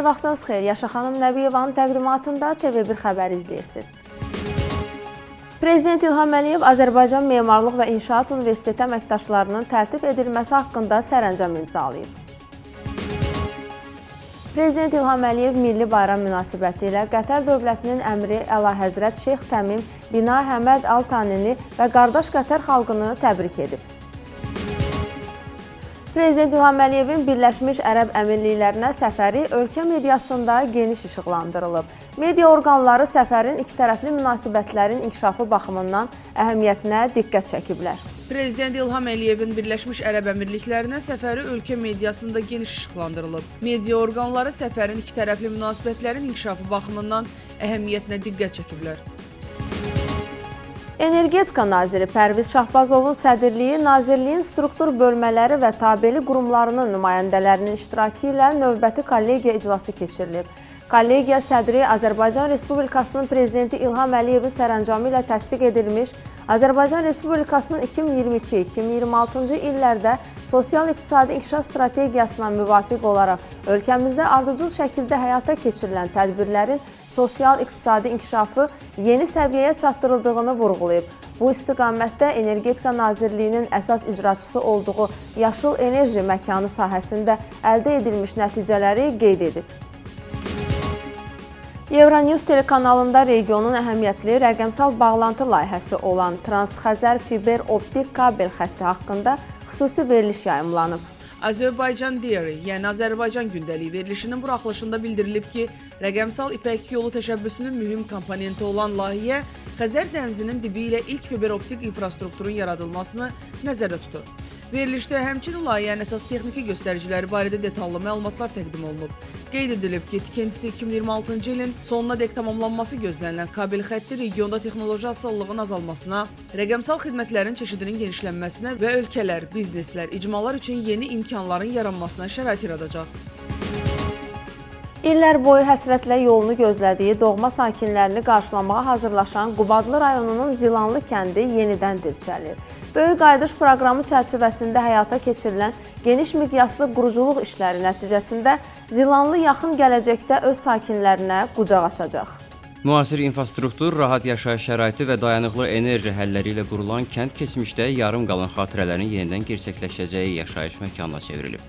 vaxtınız xeyir. Yaşa xanım Nəbiyevanın təqdimatında TV1 xəbəri izləyirsiniz. Prezident İlham Əliyev Azərbaycan Memarlıq və İnşaat Universiteti əməkdaşlarının təltif edilməsi haqqında sərəncam imzalayıb. Prezident İlham Əliyev Milli Bayram münasibəti ilə Qətər dövlətinin əmri Əlahəzrət Şeyx Təmim bin Həməd Al Tanini və qardaş Qətər xalqını təbrik edib. Prezident İlham Əliyevin Birləşmiş Ərəb Əmirliklərinə səfəri ölkə mediasında geniş işıqlandırılıb. Media orqanları səfərin ikitərəfli münasibətlərin inkişafı baxımından əhəmiyyətinə diqqət çəkiblər. Prezident İlham Əliyevin Birləşmiş Ərəb Əmirliklərinə səfəri ölkə mediasında geniş işıqlandırılıb. Media orqanları səfərin ikitərəfli münasibətlərin inkişafı baxımından əhəmiyyətinə diqqət çəkiblər. Energetika naziri Pərviz Şahbazovun sədrliyi Nazirliyin struktur bölmələri və tabeli qurumlarının nümayəndələrinin iştirakı ilə növbəti kollegiya iclası keçirilib. Kollegiya sədri Azərbaycan Respublikasının Prezidenti İlham Əliyevin sərəncamı ilə təsdiq edilmiş Azərbaycan Respublikasının 2022-2026-cı illərdə sosial-iqtisadi inkişaf strategiyasına müvafiq olaraq ölkəmizdə ardıcıl şəkildə həyata keçirilən tədbirlərin sosial-iqtisadi inkişafı yeni səviyyəyə çatdırıldığını vurğulayıb. Bu istiqamətdə Energetika Nazirliyinin əsas icraçısı olduğu yaşıl enerji məkanı sahəsində əldə edilmiş nəticələri qeyd edib. Euronews telekanalında regionun əhəmiyyətli rəqəmsal bağlantı layihəsi olan Transxəzər fiber optik kabel xətti haqqında xüsusi veriliş yayımlanıb. Azərbaycan Diary, yəni Azərbaycan gündəliyi verilişinin buraxılışında bildirilib ki, rəqəmsal İpək yolu təşəbbüsünün mühüm komponenti olan layihə Xəzər dənizinin dibi ilə ilk fiber optik infrastrukturun yaradılmasını nəzərdə tutur. Verilişdə həmçinin layihənin əsas texniki göstəriciləri barədə detallı məlumatlar təqdim olunub. Qeyd edilib ki, tikintisi 2026-cı ilin sonuna dek tamamlanması gözlənilən kabel xətti regionda texnoloji asıllığın azalmasına, rəqəmsal xidmətlərin çeşidinin genişlənməsinə və ölkələr, bizneslər, icmalar üçün yeni imkanların yaranmasına şərait yaradacaq. İllər boyu həsrətlə yolunu gözlədiyi doğma sakinlərini qarşılamağa hazırlaşan Qubadlı rayonunun Zilanlı kəndi yenidən dirçəlir. Böyük qayıdış proqramı çərçivəsində həyata keçirilən geniş miqyaslı quruculuq işləri nəticəsində Zilanlı yaxın gələcəkdə öz sakinlərinə qucaq açacaq. Müasir infrastruktur, rahat yaşayış şəraiti və dayanıqlı enerji həlləri ilə qurulan kənd keçmişdə yarım qalan xatirələrin yenidən gerçəkləşəcəyi yaşayış məkanına çevrilib.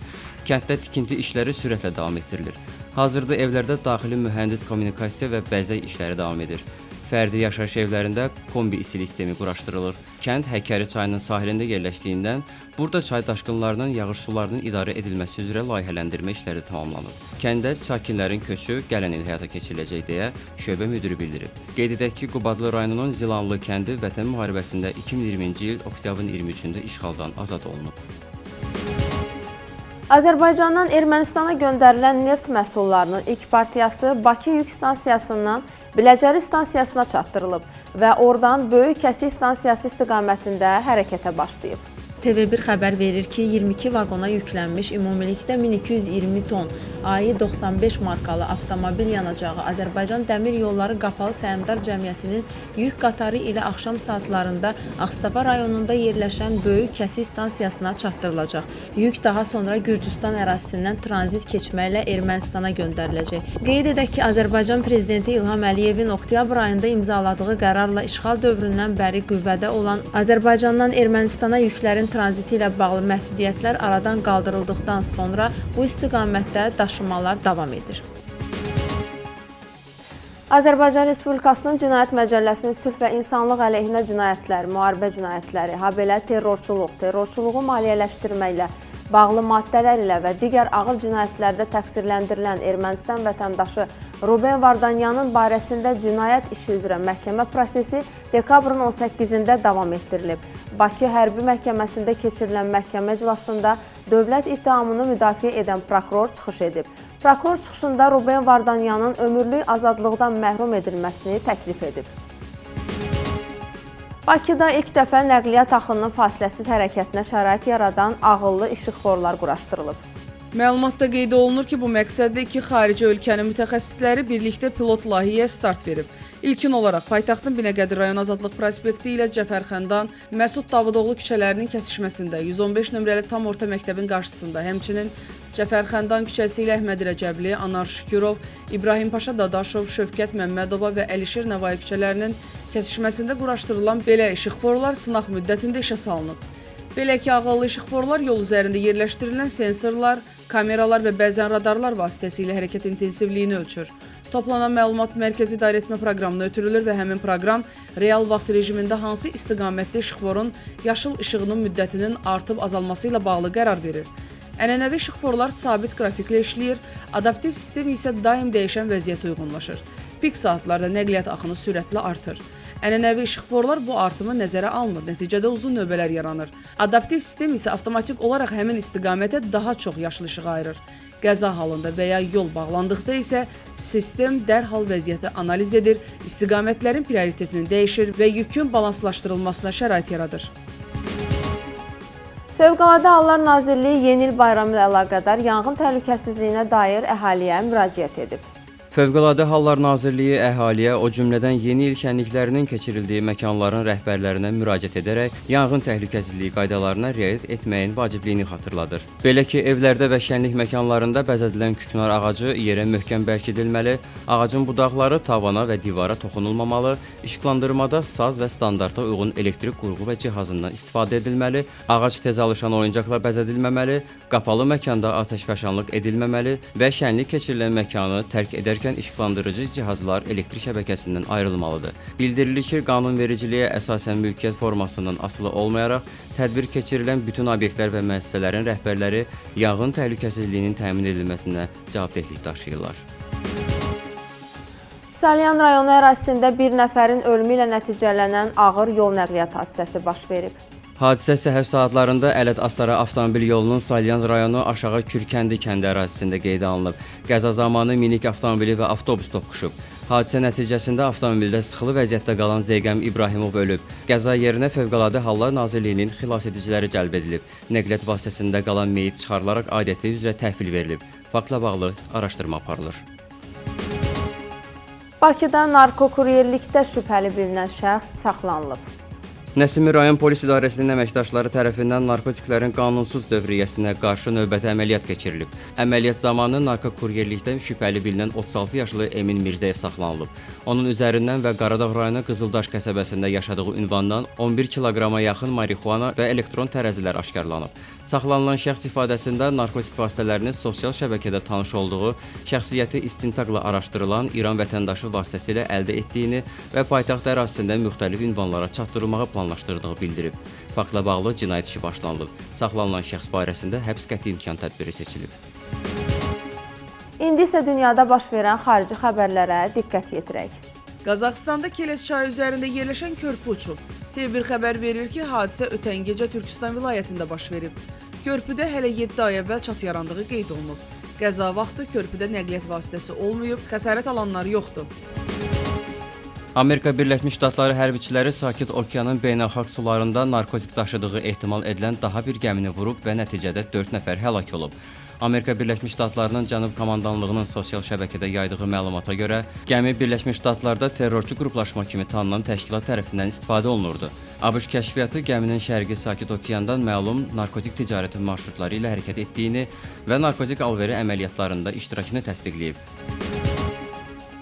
Kənddə tikinti işləri sürətlə davam etdirilir. Hazırda evlərdə daxili mühəndis kommunikasiya və bəzək işləri davam edir. Fərdi yaşayış evlərində kombi istilik sistemi quraşdırılır. Kənd Həkəri çayının sahilində yerləşdiyindən burada çay daşqınlarının, yağış sularının idarə edilməsi üzrə layihələndirmə işləri tamamlanıb. Kəndə sakinlərin köçü gələn il həyata keçiriləcək deyə şöbə müdiri bildirib. Qeyd edək ki, Qubadlı rayonunun Zilanlı kəndi Vətən müharibəsində 2020-ci il oktyabrın 23-də işğaldan azad olunub. Azərbaycandan Ermənistana göndərilən neft məhsullarının ilk partiyası Bakı yük stansiyasından Biləcəri stansiyasına çatdırılıb və oradan Böyük Kəsik stansiyası istiqamətində hərəkətə başlayıb. TV1 xəbər verir ki, 22 vaqona yüklənmiş ümumilikdə 1220 ton AI-95 markalı avtomobil yanacağı Azərbaycan Dəmir Yolları Qapalı Səhmdar Cəmiyyətinin yük qatarı ilə axşam saatlarında Ağstafa rayonunda yerləşən Böyük Kəsik stansiyasına çatdırılacaq. Yük daha sonra Gürcüstan ərazisindən tranzit keçməklə Ermənistana göndəriləcək. Qeyd edək ki, Azərbaycan Prezidenti İlham Əliyevin oktyabr ayında imzaladığı qərarla işğal dövründən bəri qüvvədə olan Azərbaycandan Ermənistana yüklərin tranziti ilə bağlı məhdudiyyətlər aradan qaldırıldıqdan sonra bu istiqamətdə daşımalar davam edir. Azərbaycan Respublikasının Cinayət Məcəlləsinin sülh və insanlıq əleyhinə cinayətlər, müharibə cinayətləri, habelə terrorçuluq, terrorçuluğu maliyyələşdirmə ilə bağlı maddələr ilə və digər ağır cinayətlərdə təqsirləndirilən Ermənistan vətəndaşı Ruben Vardanyanın barəsində cinayət işi üzrə məhkəmə prosesi dekabrın 18-də davam etdirilib. Bakı Hərbi Məhkəməsində keçirilən məhkəmə iclasında dövlət ittihamını müdafiə edən prokuror çıxış edib. Prokuror çıxışında Ruben Vardanyanın ömürlük azadlıqdan məhrum edilməsini təklif edib. Bakıda ilk dəfə nəqliyyat axınının fasiləsiz hərəkətinə şərait yaradan ağıllı işıqforlar quraşdırılıb. Məlumatda qeyd olunur ki, bu məqsəddə iki xarici ölkənin mütəxəssisləri birlikdə pilot layihəyə start verib. İlkin olaraq paytaxtın Binəqədi rayon Azadlıq prospekti ilə Cəfərxandan Məsud Davudoğlu küçələrinin kəsişməsində 115 nömrəli tam orta məktəbin qarşısında, həmçinin Cəfərxandan küçəsi ilə Əhməd Rəcəbli, Anar Şükürov, İbrahim Paşa Dadaşov, Şövkət Məmmədova və Əlişir Nəvai küçələrinin kəsişməsində quraşdırılan belə işıqforlar sınaq müddətində işə salınıb. Belə ki, ağıllı işıqforlar yol üzərində yerləşdirilən sensorlar, kameralar və bəzən radarlar vasitəsilə hərəkət intensivliyini ölçür. Toplanan məlumat mərkəzi idarəetmə proqramına ötürülür və həmin proqram real vaxt rejimində hansı istiqamətdə işıqforun yaşıl işığının müddətinin artıb azalması ilə bağlı qərar verir. Ənənəvi işıqforlar sabit qrafiklə işləyir, adaptiv sistem isə daim dəyişən vəziyyətə uyğunlaşır. Pik saatlarda nəqliyyat axını sürətlə artır. Ənənəvi işıqforlar bu artımı nəzərə almır, nəticədə uzun növbələr yaranır. Adaptiv sistem isə avtomatik olaraq həmin istiqamətə daha çox yaşıl işıq ayırır. Qəza halında və ya yol bağlandıqda isə sistem dərhal vəziyyəti analiz edir, istiqamətlərin prioritetini dəyişir və yükün balanslaşdırılmasına şərait yaradır. Fövqəladə Hallar Nazirliyi Yeni il bayramı ilə əlaqədar yanğın təhlükəsizliyinə dair əhaliyə müraciət edib. Fövqəladə Hallar Nazirliyi əhaliyə, o cümlədən yeni il şənliklərinin keçirildiyi məkanların rəhbərlərinə müraciət edərək yanğın təhlükəsizliyi qaydalarına riayət etməyin vacibliyini xatırladır. Belə ki, evlərdə və şənlik məkanlarında bəzədilən küknar ağacı yerə möhkəm bərkidilməli, ağacın budaqları tavana və divara toxunulmamalı, işıqlandırmada saz və standarta uyğun elektrik qurğu və cihazından istifadə edilməli, ağac tez alışan oyuncaqla bəzədilməməli, qapalı məkanda atəşfəşanlıq edilməməli və şənlik keçirilən məkanı tərk edərkən işıqlandırıcı cihazlar elektrik şəbəkəsindən ayrılmalıdır. Bildirilir ki, qanunvericiliyə əsasən mülkiyyət formasından asılı olmayaraq, tədbir keçirilən bütün obyektlər və müəssisələrin rəhbərləri yanğın təhlükəsizliyinin təmin edilməsinə cavabdehlik daşıyırlar. Salyan rayonu ərazisində bir nəfərin ölümü ilə nəticələnən ağır yol nəqliyyat hadisəsi baş verib. Hadisə səhər saatlarında Ələt-Astara avtomobil yolunun Salyan rayonu Aşağı Kürkəndi kəndi ərazisində qeydə alınıb. Qəza zamanı minik avtomobili və avtobus toqquşub. Hadisə nəticəsində avtomobildə sıxılı vəziyyətdə qalan Zeyqəm İbrahimov ölüb. Qəza yerinə Fövqəladə Hallar Nazirliyinin xilasediciləri cəlb edilib. Nəqliyyat vasitəsində qalan meyit çıxarılaraq aidiyyəti üzrə təhvil verilib. Faktla bağlı araşdırma aparılır. Bakıda narkokuryerlikdə şübhəli bilinən şəxs saxlanılıb. Nəsimi rayon polis idarəsinin əməkdaşları tərəfindən narkotiklərin qanunsuz dövriyyəsinə qarşı növbəti əməliyyat keçirilib. Əməliyyat zamanı narkokuryerlikdən şübhəli bilinən 36 yaşlı Emin Mirzəyev saxlanılıb. Onun üzərindən və Qaradağ rayonu Qızıldaş qəsəbəsində yaşadığı ünvandan 11 kiloqrama yaxın marixuana və elektron tərəzilər aşkarlanıb. Saxlanılan şəxs ifadəsində narkotik vasitələrini sosial şəbəkədə tanış olduğu, şəxsiyyəti istintaqla araşdırılan İran vətəndaşı vasitəsilə əldə etdiyini və paytaxt ərazisində müxtəlif ünvanlara çatdırılmağı planlaşdırdığı bildirib. Faktla bağlı cinayət işi başlanılıb. Saxlanılan şəxs barəsində həbs qəti imkan tədbiri seçilib. İndi isə dünyada baş verən xarici xəbərlərə diqqət yetirək. Qazaxıstanda Keles çayı üzərində yerləşən körpü uçub. TV1 xəbər verir ki, hadisə ötən gecə Türkistan vilayətində baş verib. Körpüdə hələ 7 ay əvvəl çat yarandığı qeyd olunub. Qəza vaxtı körpüdə nəqliyyat vasitəsi olmayıb, xəsarət alanlar yoxdur. Amerika Birləşmiş Ştatları hərbiçiləri Sakit Okeanın beynəlxalq sularında narkotik daşıdığı ehtimal edilən daha bir gəmini vurub və nəticədə 4 nəfər həlak olub. Amerika Birləşmiş Ştatlarının Cənub Komandanlığının sosial şəbəkədə yaydığı məlumata görə, gəmi Birləşmiş Ştatlarda terrorçu qruplaşma kimi tanınan təşkilat tərəfindən istifadə olunurdu. ABŞ kəşfiyyatı gəminin Şərqi Sakit Okeandan məlum narkotik ticarəti marşrutları ilə hərəkət etdiyini və narkotik alveri əməliyyatlarında iştirakını təsdiqləyib.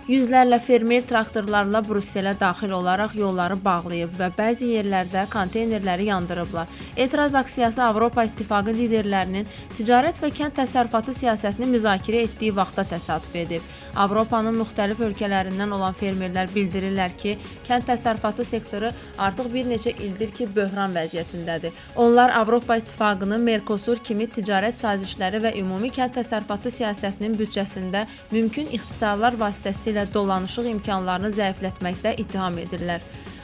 Yüzlərlə fermer traktorlarla Brüsselə daxil olaraq yolları bağlayıb və bəzi yerlərdə konteynerləri yandırıblar. Etiraz aksiyası Avropa İttifaqı liderlərinin ticarət və kənd təsərrüfatı siyasətini müzakirə etdiyi vaxtda təsadüf edib. Avropanın müxtəlif ölkələrindən olan fermerlər bildirirlər ki, kənd təsərrüfatı sektoru artıq bir neçə ildir ki, böhran vəziyyətindədir. Onlar Avropa İttifaqının Mercosur kimi ticarət sazişləri və ümumi kənd təsərrüfatı siyasətinin büdcəsində mümkün ixtisarlar vasitəsilə dolanışıq imkanlarını zəiflətməkdə ittiham edirlər.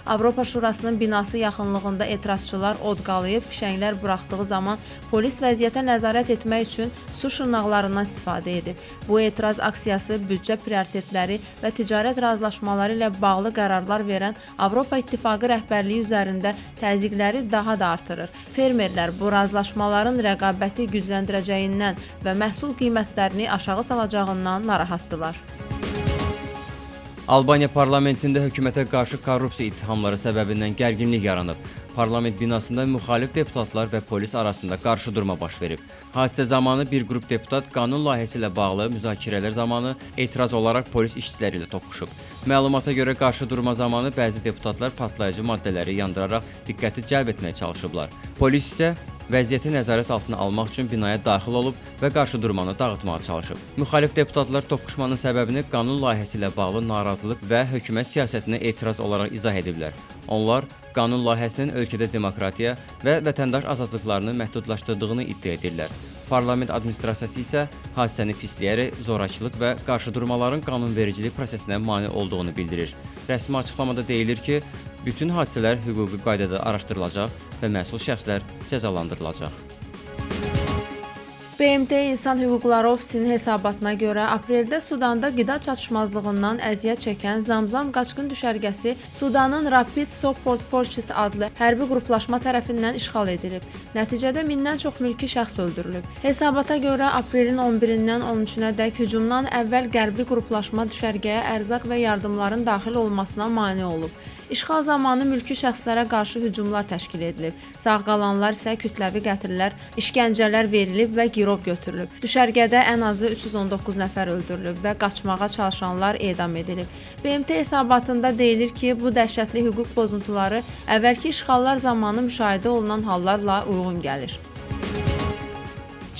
Avropa Şurasının binası yaxınlığında etirazçılar od qalayıb, fişənglər buraxdığı zaman polis vəziyyətə nəzarət etmək üçün su şırnaqlarından istifadə edib. Bu etiraz aksiyası büdcə prioritetləri və ticarət razılaşmaları ilə bağlı qərarlar verən Avropa İttifaqı rəhbərliyi üzərində təzyiqləri daha da artırır. Fermerlər bu razılaşmaların rəqabəti gücləndirəcəyindən və məhsul qiymətlərini aşağı salacağından narahatdılar. Albaniya parlamentində hökumətə qarşı korrupsiya ittihamları səbəbindən gərginlik yaranıb. Parlament binasında müxalif deputatlar və polis arasında qarşıdurma baş verib. Hadisə zamanı bir qrup deputat qanun layihəsi ilə bağlı müzakirələr zamanı etiraz olaraq polis işçiləri ilə toqquşub. Məlumata görə qarşıdurma zamanı bəzi deputatlar partlayıcı maddələri yandıraraq diqqəti cəlb etməyə çalışıblar. Polis isə vəziyyəti nəzarət altına almaq üçün binaya daxil olub və qarşıdurmanı dağıtmağa çalışıb. Müxalif deputatlar toqquşmanın səbəbini qanun layihəsi ilə bağlı narazılıq və hökumət siyasətinə etiraz olaraq izah ediblər. Onlar qanun layihəsinin ölkədə demokratiya və vətəndaş azadlıqlarını məhdudlaşdırdığını iddia edirlər. Parlament administrasiyası isə hadisəni pisləyərək zorakılıq və qarşıdurmaların qanunvericilik prosesinə mane olduğunu bildirir. Rəsmi açıqlamada deyilir ki, bütün hadisələr hüquqi qaydada araşdırılacaq və məsul şəxslər cəzalandırılacaq. BMT İnsan Hüquqları Ofisinin hesabatına görə apreldə Sudanda qida çatışmazlığından əziyyət çəkən Zamzam qaçqın düşərgəsi Sudanın Rapid Support Forces adlı hərbi qruplaşma tərəfindən işğal edilib. Nəticədə mindən çox mülki şəxs öldürülüb. Hesabata görə aprelin 11-dən 13-ədək hücumdan əvvəl qərbi qruplaşma düşərgəyə ərzaq və yardımların daxil olmasına mane olub. İşğal zamanı mülki şəxslərə qarşı hücumlar təşkil edilib. Sağ qalanlar isə kütləvi qətllər, işgəncələr verilib və girov götürülüb. Düşərgədə ən azı 319 nəfər öldürülüb və qaçmağa çalışanlar edam edilib. BMT hesabatında deyilir ki, bu dəhşətli hüquq pozuntuları əvvəlki işğallar zamanı müşahidə olunan hallarla uyğun gəlir.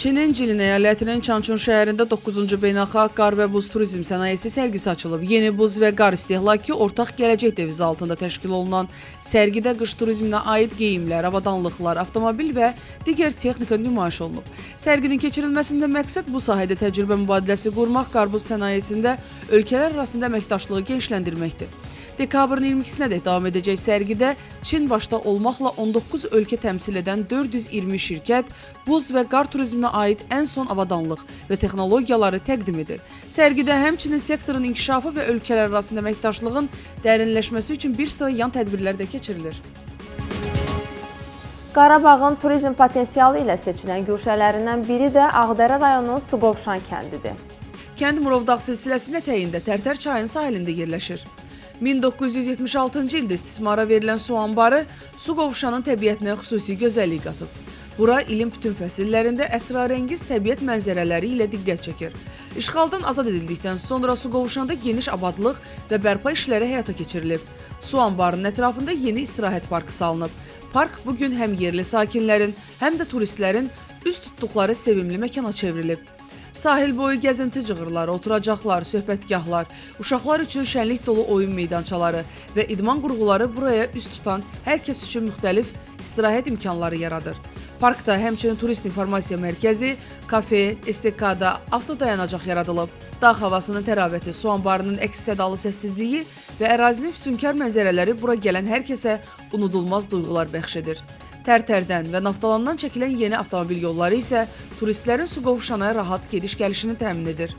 Çinin Jilin əyalətinin Çançun şəhərində 9-cu beynəlxalq qar və buz turizm sənayesi sərgisi açılıb. Yeni buz və qar istehlakı ortaq gələcək devizi altında təşkil olunan sərgidə qış turizminə aid geyimlər, avadanlıqlar, avtomobil və digər texnika nümayiş olunub. Sərginin keçirilməsində məqsəd bu sahədə təcrübə mübadiləsi qurmaq, qarbuz sənayesində ölkələr arasında əməkdaşlığı genişləndirməkdir. Dekabrın 22-sədək davam edəcək sərgidə Çin başda olmaqla 19 ölkə təmsil edən 420 şirkət buz və qar turizminə aid ən son avadanlıq və texnologiyaları təqdim edir. Sərgidə həmçinin sektorun inkişafı və ölkələr arasında əməkdaşlığın dərinləşməsi üçün bir sıra yan tədbirlər də keçirilir. Qarabağın turizm potensialı ilə seçilən güşələrindən biri də Ağdərə rayonunun Suqovuşan kəndidir. Kənd Murovdağ silsiləsində təyində Tərtər çayının sahilində yerləşir. 1976-cı ildə istismara verilən su anbarı Suqovuşanın təbiətinə xüsusi gözəllik qatıb. Bura ilin bütün fəsillərində əsrarəngiz təbiət mənzərələri ilə diqqət çəkir. İşğaldan azad edildikdən sonra Suqovuşanda geniş abadlıq və bərpa işləri həyata keçirilib. Su anbarının ətrafında yeni istirahət parkı salınıb. Park bugün həm yerli sakinlərin, həm də turistlərin üz tutduqları sevimli məkana çevrilib. Sahil boyu gəzinti cığırları, oturacaqlar, söhbətgahlar, uşaqlar üçün şənlik dolu oyun meydançaları və idman qurğuları buraya üz tutan hər kəs üçün müxtəlif istirahət imkanları yaradır. Parkda həmçinin turist informasiya mərkəzi, kafe, estekada, avtodayanacaq yaradılıb. Dağ havasının təravəti, su anbarının əks-sədalı səssizliyi və ərazinin füsunkar mənzərələri bura gələn hər kəsə unudulmaz duyğular bəxş edir. Tərtərdən və Naftalandan çəkilən yeni avtomobil yolları isə turistlərin Suqovuşana rahat gediş-gəlişini təmin edir.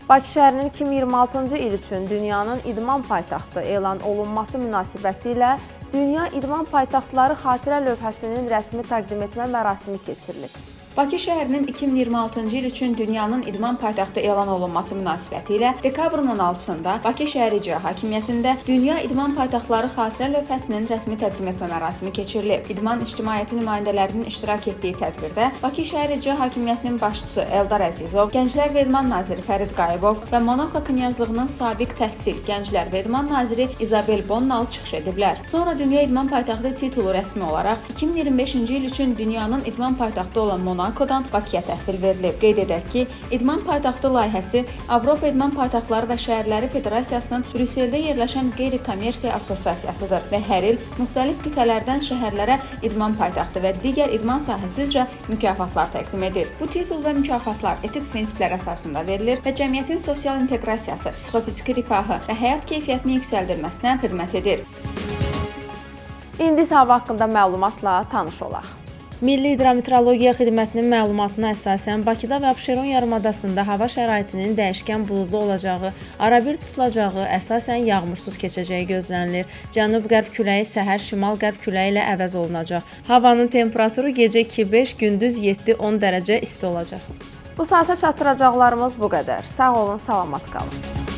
Bakı şəhərinin 2026-cı il üçün dünyanın idman paytaxtı elan olunması münasibəti ilə Dünya İdman Paytaxtları xatirə lövhəsinin rəsmi təqdim etmə mərasimi keçirilib. Bakı şəhərinin 2026-cı il üçün dünyanın idman paytaxtı elan olunması münasibəti ilə dekabrın 16-sında Bakı şəhər icra hakimiyyətində Dünya İdman Paytaxtları xatirə lövhəsinin rəsmi təqdim etmə mərasimi keçirilib. İdman ictimaiyyəti nümayəndələrinin iştirak etdiyi tədbirdə Bakı şəhər icra hakimiyyətinin başçısı Eldar Əzizov, Gənclər və İdman naziri Fərid Qayıbov və Monako knyazlığının sabiq təhsil, Gənclər və İdman naziri İzabel Bonnal çıxış ediblər. Sonra Dünya İdman Paytaxtı titulu rəsmi olaraq 2025-ci il üçün dünyanın idman paytaxtı olan Monakodan Bakıya təhvil verilib. Qeyd edək ki, İdman Paytaxtı layihəsi Avropa İdman Paytaxtları və Şəhərləri Federasiyasının Brüsseldə yerləşən qeyri-kommersiya assosiasiyasıdır və hər il müxtəlif qitələrdən şəhərlərə idman paytaxtı və digər idman sahəsi üzrə mükafatlar təqdim edir. Bu titul və mükafatlar etik prinsiplər əsasında verilir və cəmiyyətin sosial inteqrasiyası, psixofiziki rifahı və həyat keyfiyyətini yüksəldirməsinə xidmət edir. İndi isə hava haqqında məlumatla tanış olaq. Milli Hidrometeorologiya Xidmətinin məlumatına əsasən Bakıda və Abşeron yarımadasında hava şəraitinin dəyişkən buludlu olacağı, arabir tutulacağı, əsasən yağmursuz keçəcəyi gözlənilir. Cənub-qərb küləyi səhər şimal-qərb küləyi ilə əvəz olunacaq. Havanın temperaturu gecə 2-5, gündüz 7-10 dərəcə isti olacaq. Bu saata çatdıracaqlarımız bu qədər. Sağ olun, salamat qalın.